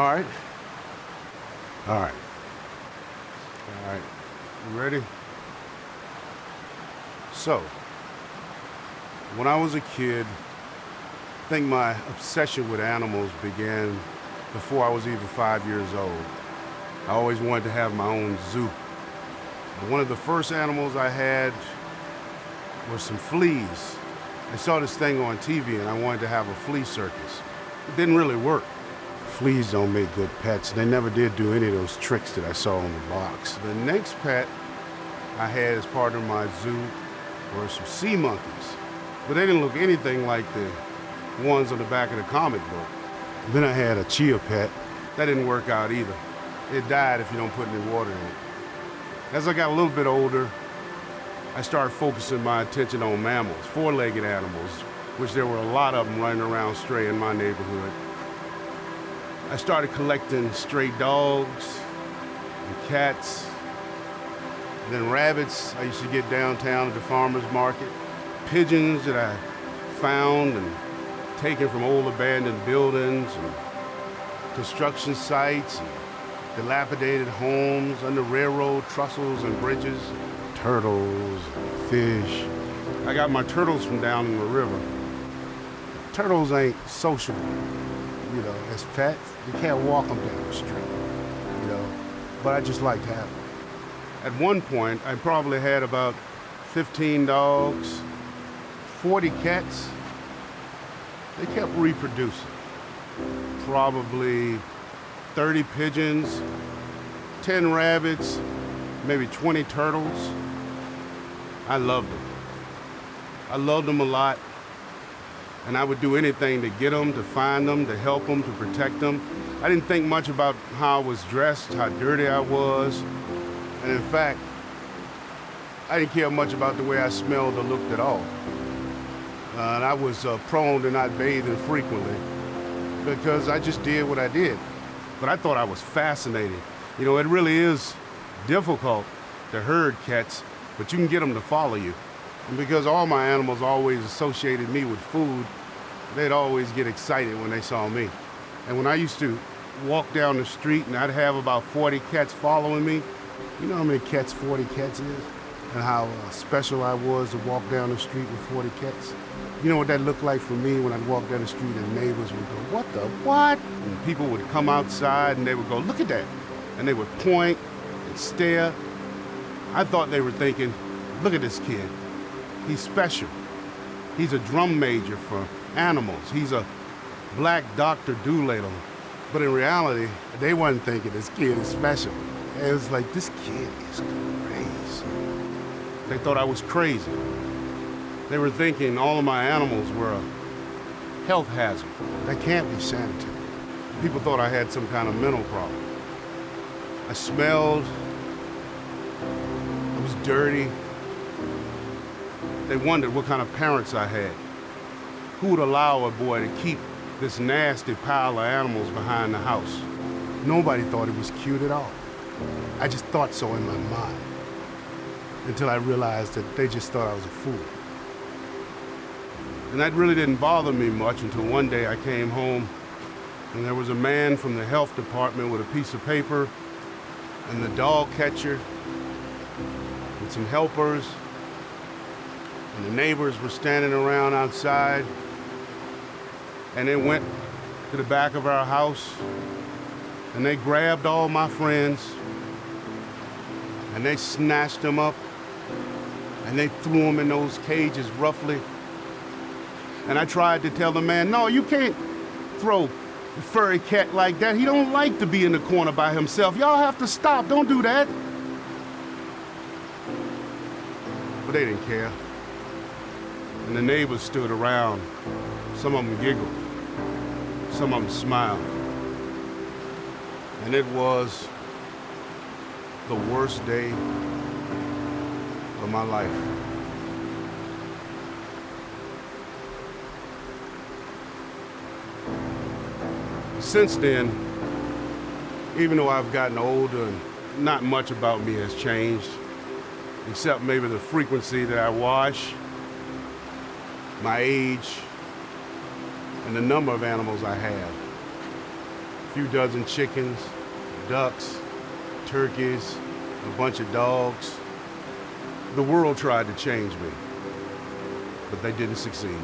All right. All right. All right. You ready? So, when I was a kid, I think my obsession with animals began before I was even 5 years old. I always wanted to have my own zoo. And one of the first animals I had were some fleas. I saw this thing on TV and I wanted to have a flea circus. It didn't really work. Fleas don't make good pets. They never did do any of those tricks that I saw on the box. The next pet I had as part of my zoo were some sea monkeys. But they didn't look anything like the ones on the back of the comic book. Then I had a chia pet. That didn't work out either. It died if you don't put any water in it. As I got a little bit older, I started focusing my attention on mammals, four-legged animals, which there were a lot of them running around stray in my neighborhood. I started collecting stray dogs and cats, and then rabbits. I used to get downtown at the farmer's market. Pigeons that I found and taken from old abandoned buildings and construction sites, and dilapidated homes under railroad trestles and bridges. Turtles, fish. I got my turtles from down in the river. Turtles ain't sociable, as pets. You can't walk them down the street, but I just like to have them. At one point, I probably had about 15 dogs, 40 cats. They kept reproducing. Probably 30 pigeons, 10 rabbits, maybe 20 turtles. I loved them. I loved them a lot, and I would do anything to get them, to find them, to help them, to protect them. I didn't think much about how I was dressed, how dirty I was, and in fact, I didn't care much about the way I smelled or looked at all. And I was prone to not bathing frequently because I just did what I did. But I thought I was fascinating. It really is difficult to herd cats, but you can get them to follow you. And because all my animals always associated me with food, they'd always get excited when they saw me. And when I used to walk down the street and I'd have about 40 cats following me, you know how many cats 40 cats is? And how special I was to walk down the street with 40 cats? You know what that looked like for me when I'd walk down the street and neighbors would go, "What the what?" And people would come outside and they would go, "Look at that." And they would point and stare. I thought they were thinking, "Look at this kid. He's special. He's a drum major for animals. He's a black Dr. Doolittle." But in reality, they wasn't thinking this kid is special. It was like, this kid is crazy. They thought I was crazy. They were thinking all of my animals were a health hazard. That can't be sanitary. People thought I had some kind of mental problem. I smelled. I was dirty. They wondered what kind of parents I had. Who would allow a boy to keep this nasty pile of animals behind the house? Nobody thought it was cute at all. I just thought so in my mind, until I realized that they just thought I was a fool. And that really didn't bother me much until one day I came home and there was a man from the health department with a piece of paper and the dog catcher and some helpers, and the neighbors were standing around outside, and they went to the back of our house and they grabbed all my friends and they snatched them up and they threw them in those cages roughly. And I tried to tell the man, "No, you can't throw a furry cat like that. He don't like to be in the corner by himself. Y'all have to stop. Don't do that." But they didn't care. And the neighbors stood around. Some of them giggled. Some of them smiled. And it was the worst day of my life. Since then, even though I've gotten older, and not much about me has changed, except maybe the frequency that I wash, my age, and the number of animals I have. few dozen chickens, ducks, turkeys, a bunch of dogs. The world tried to change me, but they didn't succeed.